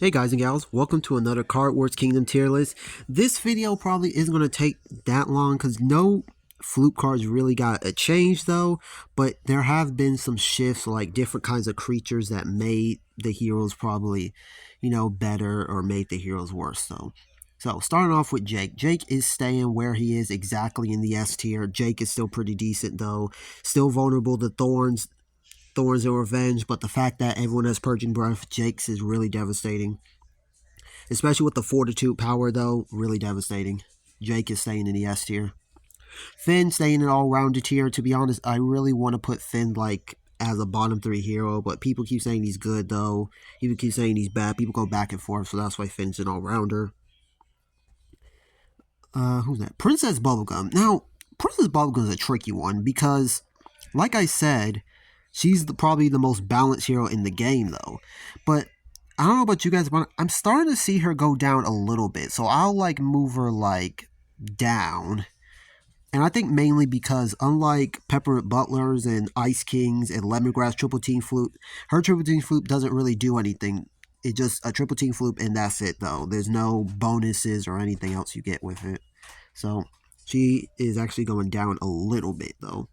Hey guys and gals, welcome to another Card Wars Kingdom tier list. This video probably isn't going to take that long because no flute cards really got a change though, but there have been some shifts, like different kinds of creatures that made the heroes probably, better or made the heroes worse though. So starting off with Jake. Jake is staying where he is exactly in the S tier. Jake is still pretty decent though, still vulnerable to Thorns and Revenge, but the fact that everyone has Purging Breath, Jake's is really devastating. Especially with the Fortitude power, though, really devastating. Jake is staying in the S tier. Finn staying in all-rounded tier. To be honest, I really want to put Finn, as a bottom 3 hero, but people keep saying he's good, though. People keep saying he's bad. People go back and forth, so that's why Finn's an all-rounder. Who's that? Princess Bubblegum. Now, Princess Bubblegum is a tricky one because, like I said, she's probably the most balanced hero in the game, though. But I don't know about you guys, but I'm starting to see her go down a little bit. So I'll move her down. And I think mainly because unlike Peppermint Butlers and Ice Kings and Lemongrass Triple Team Flute, her Triple Team Flute doesn't really do anything. It's just a Triple Team Flute and that's it though. There's no bonuses or anything else you get with it. So she is actually going down a little bit though.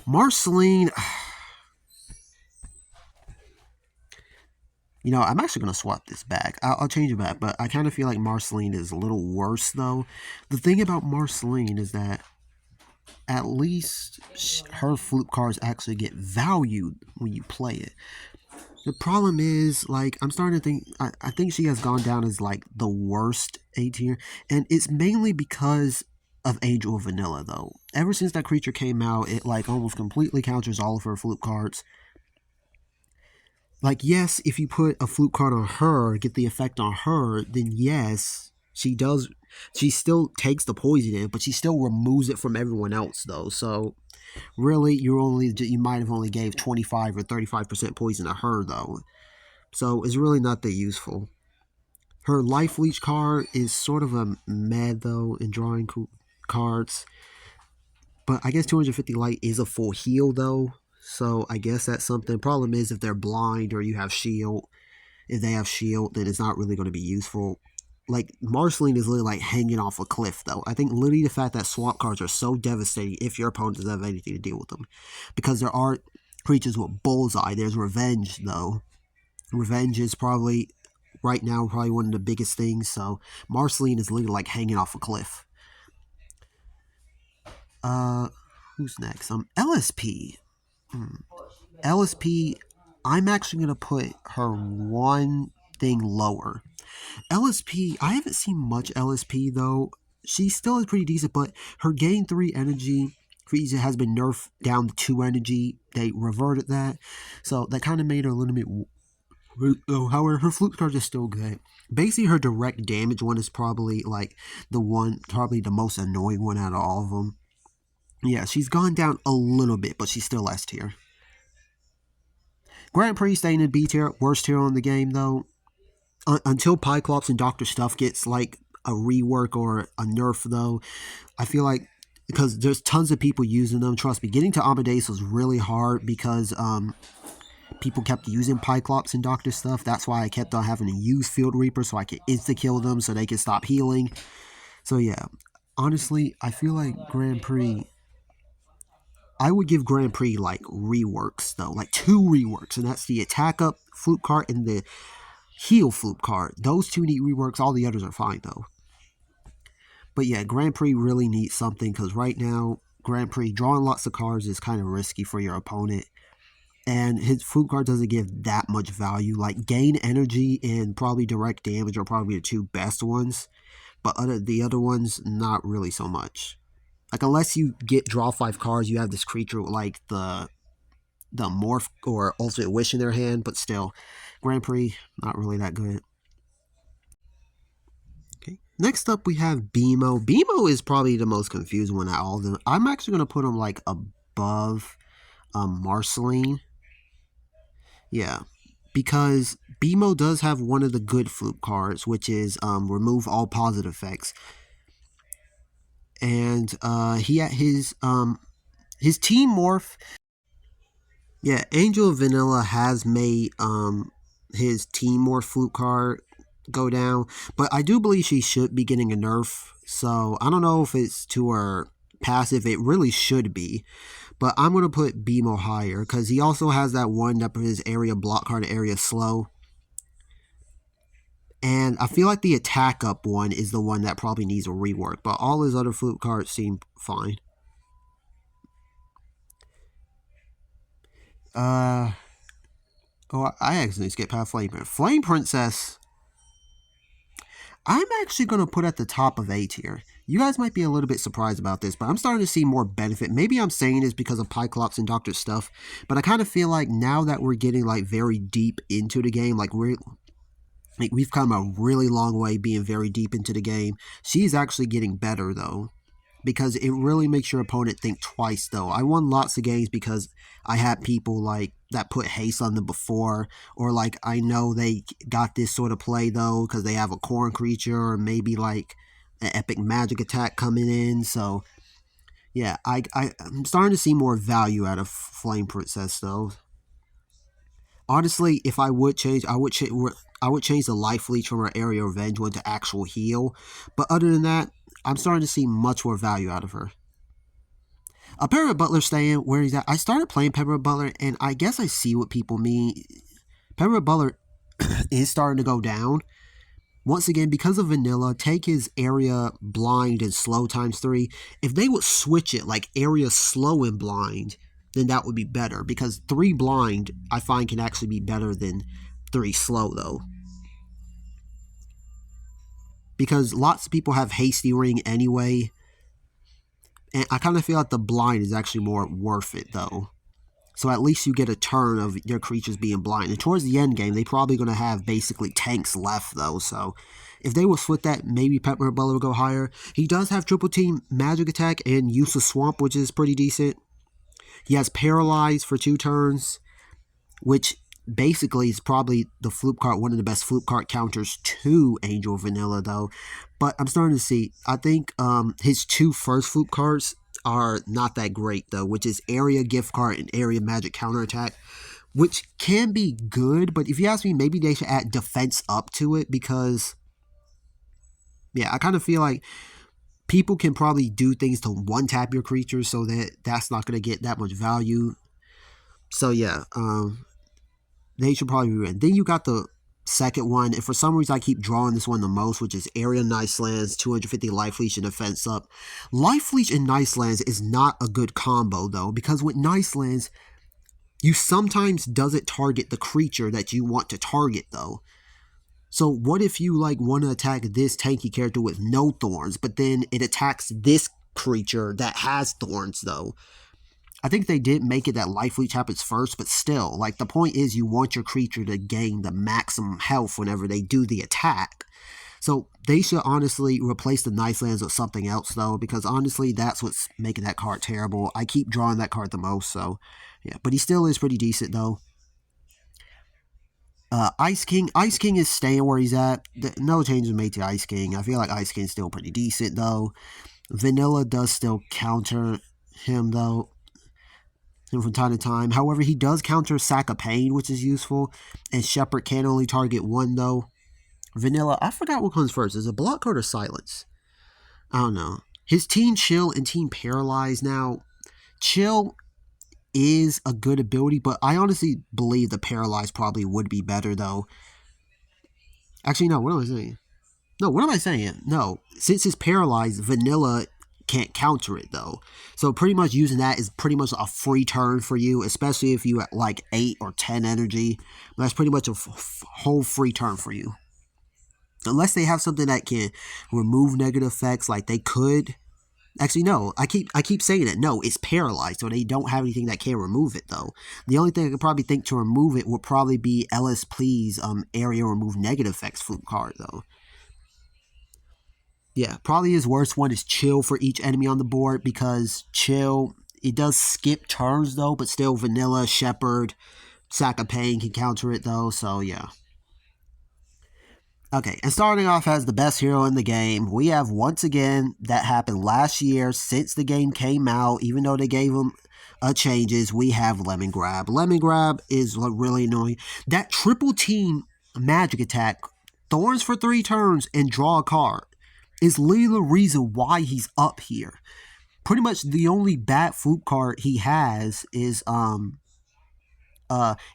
Marceline, I'm actually going to swap this back. I'll change it back, but I kind of feel like Marceline is a little worse, though. The thing about Marceline is that at least her flute cards actually get valued when you play it. The problem is, I'm starting to think, I think she has gone down as, the worst A tier, and it's mainly because of Angel of Vanilla, though. Ever since that creature came out, it, almost completely counters all of her flute cards. Yes, if you put a flute card on her, get the effect on her, then yes, she still takes the poison in, but she still removes it from everyone else, though. So, really, you might have only gave 25 or 35% poison to her, though. So, it's really not that useful. Her Life Leech card is sort of a meh, though, in drawing cards. But I guess 250 light is a full heal, though. So I guess that's something. Problem is if they're blind or you have shield. If they have shield, then it's not really going to be useful. Marceline is literally hanging off a cliff, though. I think literally the fact that swap cards are so devastating if your opponent doesn't have anything to deal with them. Because there are creatures with Bullseye. There's Revenge, though. Revenge is probably, right now, probably one of the biggest things. So Marceline is literally hanging off a cliff. Who's next? LSP. LSP, I'm actually going to put her one thing lower. LSP, I haven't seen much LSP though. She still is pretty decent, but her gain 3 energy freeze has been nerfed down to 2 energy. They reverted that. So that kind of made her a little bit. However, her flute card is still good. Basically, her direct damage one is probably probably the most annoying one out of all of them. Yeah, she's gone down a little bit, but she's still S tier. Grand Prix staying in B tier, worst tier on the game though. Until Pyclops and Dr. Stuff gets a rework or a nerf though, I feel because there's tons of people using them. Trust me, getting to Amadeus was really hard because people kept using Pyclops and Dr. Stuff. That's why I kept on having to use Field Reaper so I could insta-kill them so they could stop healing. So yeah, honestly, I feel like Grand Prix, I would give Grand Prix reworks though, 2 reworks, and that's the attack up flute card and the heal flute card. Those 2 need reworks. All the others are fine though. But yeah, Grand Prix really needs something because right now Grand Prix drawing lots of cards is kind of risky for your opponent, and his flute card doesn't give that much value. Gain energy and probably direct damage are probably the 2 best ones, but the other ones not really so much. Unless you draw 5 cards, you have this creature with the Morph or Ultimate Wish in their hand, but still, Grand Prix, not really that good. Okay, next up we have BMO. BMO is probably the most confusing one out of all of them. I'm actually going to put him above Marceline. Yeah, because BMO does have one of the good flute cards, which is remove all positive effects. And he had his team morph. Yeah, Angel of Vanilla has made his Teamworth flute card go down. But I do believe she should be getting a nerf. So I don't know if it's to her passive. It really should be. But I'm going to put BMO higher because he also has that one that his area block card, area slow. And I feel like the attack up one is the one that probably needs a rework. But all his other flute cards seem fine. Oh, I accidentally skipped past Flame Princess. Flame Princess, I'm actually going to put at the top of A tier. You guys might be a little bit surprised about this, but I'm starting to see more benefit. Maybe I'm saying this because of Pyclops and Doctor Stuff, but I kind of feel like now that we're getting like very deep into the game, we've come a really long way being very deep into the game. She's actually getting better though, because it really makes your opponent think twice though. I won lots of games because I had people like that put haste on them before, or like I know they got this sort of play though because they have a corn creature or maybe like an epic magic attack coming in. So yeah, I'm starting to see more value out of Flame Princess though. Honestly, if I would change, I would change the life leech from her area revenge one to actual heal. But other than that, I'm starting to see much more value out of her. Pepper Butler staying where he's at. I started playing Pepper Butler, and I guess I see what people mean. Pepper Butler is starting to go down. Once again, because of Vanilla, take his area blind and slow times 3. If they would switch it like area slow and blind, then that would be better. Because 3 blind, I find, can actually be better than 3 slow, though. Because lots of people have Hasty Ring anyway. And I kind of feel like the blind is actually more worth it, though. So at least you get a turn of your creatures being blind. And towards the end game, they're probably going to have basically tanks left, though. So if they will split that, maybe Pepper Butler will go higher. He does have triple team magic attack and use of swamp, which is pretty decent. He has paralyzed for 2 turns, which basically is probably the flip card, one of the best flip card counters to Angel Vanilla, though. But I'm starting to see, I think his 2 first flip cards are not that great, though, which is area gift card and area magic counterattack, which can be good, but if you ask me, maybe they should add defense up to it, because, yeah, I kind of feel like people can probably do things to one-tap your creatures, so that's not going to get that much value. So, yeah, they should probably be written. Then you got the second one, and for some reason I keep drawing this one the most, which is Area Nice Lands, 250 Life Leech and Defense up. Life Leech and Nice Lands is not a good combo, though, because with Nice Lands, you sometimes doesn't target the creature that you want to target, though. So what if you like want to attack this tanky character with no thorns, but then it attacks this creature that has thorns, though? I think they did make it that Life Leech happens first, but still, like, the point is you want your creature to gain the maximum health whenever they do the attack. So they should honestly replace the Nice Lands with something else, though, because honestly, that's what's making that card terrible. I keep drawing that card the most, so yeah. But he still is pretty decent, though. Ice King is staying where he's at. No changes made to Ice King. I feel like Ice King's still pretty decent, though. Vanilla does still counter him, though, from time to time. However, he does counter Sack of Pain, which is useful, and Shepherd can only target 1, though. Vanilla, I forgot what comes first. Is it Block Card or Silence? I don't know. His Team Chill and Team Paralyze now. Chill is a good ability, but I honestly believe the Paralyze probably would be better, though. Actually, no, what am I saying? No, what am I saying? No, since it's Paralyzed, Vanilla can't counter it, though. So pretty much using that is pretty much a free turn for you, especially if you at like 8 or 10 energy. That's pretty much a whole free turn for you. Unless they have something that can remove negative effects, like they could. Actually, no, I keep saying it. No, it's paralyzed, so they don't have anything that can remove it, though. The only thing I could probably think to remove it would probably be LSP's area remove negative effects flip card, though. Yeah, probably his worst one is Chill for each enemy on the board, because Chill, it does skip turns, though, but still Vanilla, Shepherd, Sack of Pain can counter it, though, so yeah. Okay, and starting off as the best hero in the game, we have once again that happened last year since the game came out. Even though they gave him changes, we have Lemon Grab. Lemon Grab is really annoying. That triple team magic attack, thorns for 3 turns and draw a card, is literally the reason why he's up here. Pretty much the only bad fluke card he has is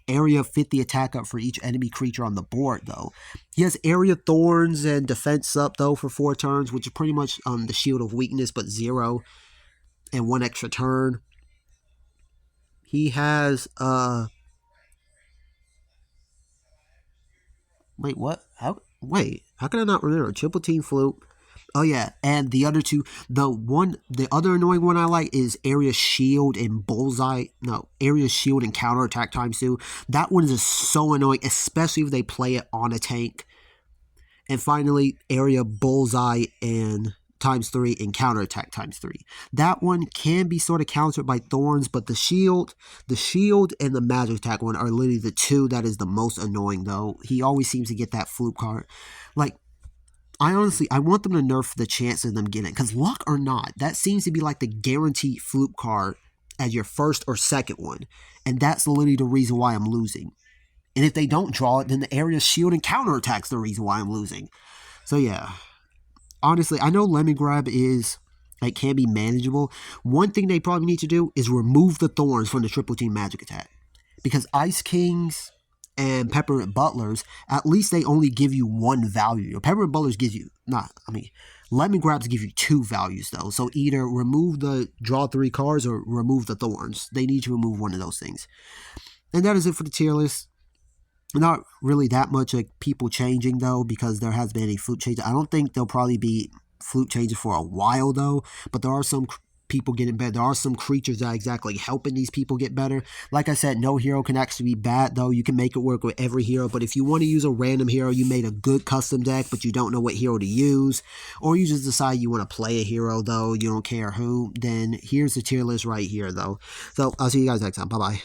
area 50 attack up for each enemy creature on the board, though. He has area thorns and defense up, though, for 4 turns, which is pretty much the shield of weakness, but 0 and 1 extra turn. He has, wait, what? How can I not remember? Triple Team Fluke. Oh yeah, and the other two, the other annoying one I like is Area Shield and Bullseye. No, Area Shield and Counterattack ×2. That one is just so annoying, especially if they play it on a tank. And finally, Area Bullseye and ×3 and Counterattack ×3. That one can be sort of countered by Thorns, but the shield and the Magic Attack one are literally the two that is the most annoying, though. He always seems to get that fluke card. Like, I want them to nerf the chance of them getting it. Because luck or not, that seems to be like the guaranteed fluke card as your first or second one. And that's literally the reason why I'm losing. And if they don't draw it, then the area shield and counterattack's the reason why I'm losing. So yeah. Honestly, I know Lemon Grab can be manageable. One thing they probably need to do is remove the thorns from the triple team magic attack. Because Ice Kings and Peppermint Butlers, at least they only give you 1 value. Peppermint Butlers gives you, Lemon Grabs give you 2 values, though. So either remove the draw 3 cards or remove the thorns. They need to remove one of those things. And that is it for the tier list. Not really that much people changing, though, because there has been a fluke change. I don't think there'll probably be fluke changes for a while, though. But there are some people getting better. There are some creatures that are exactly helping these people get better. Like I said, no hero can actually be bad, though. You can make it work with every hero. But if you want to use a random hero, you made a good custom deck, but you don't know what hero to use, or you just decide you want to play a hero, though, you don't care who, then here's the tier list right here, though. So I'll see you guys next time. Bye-bye.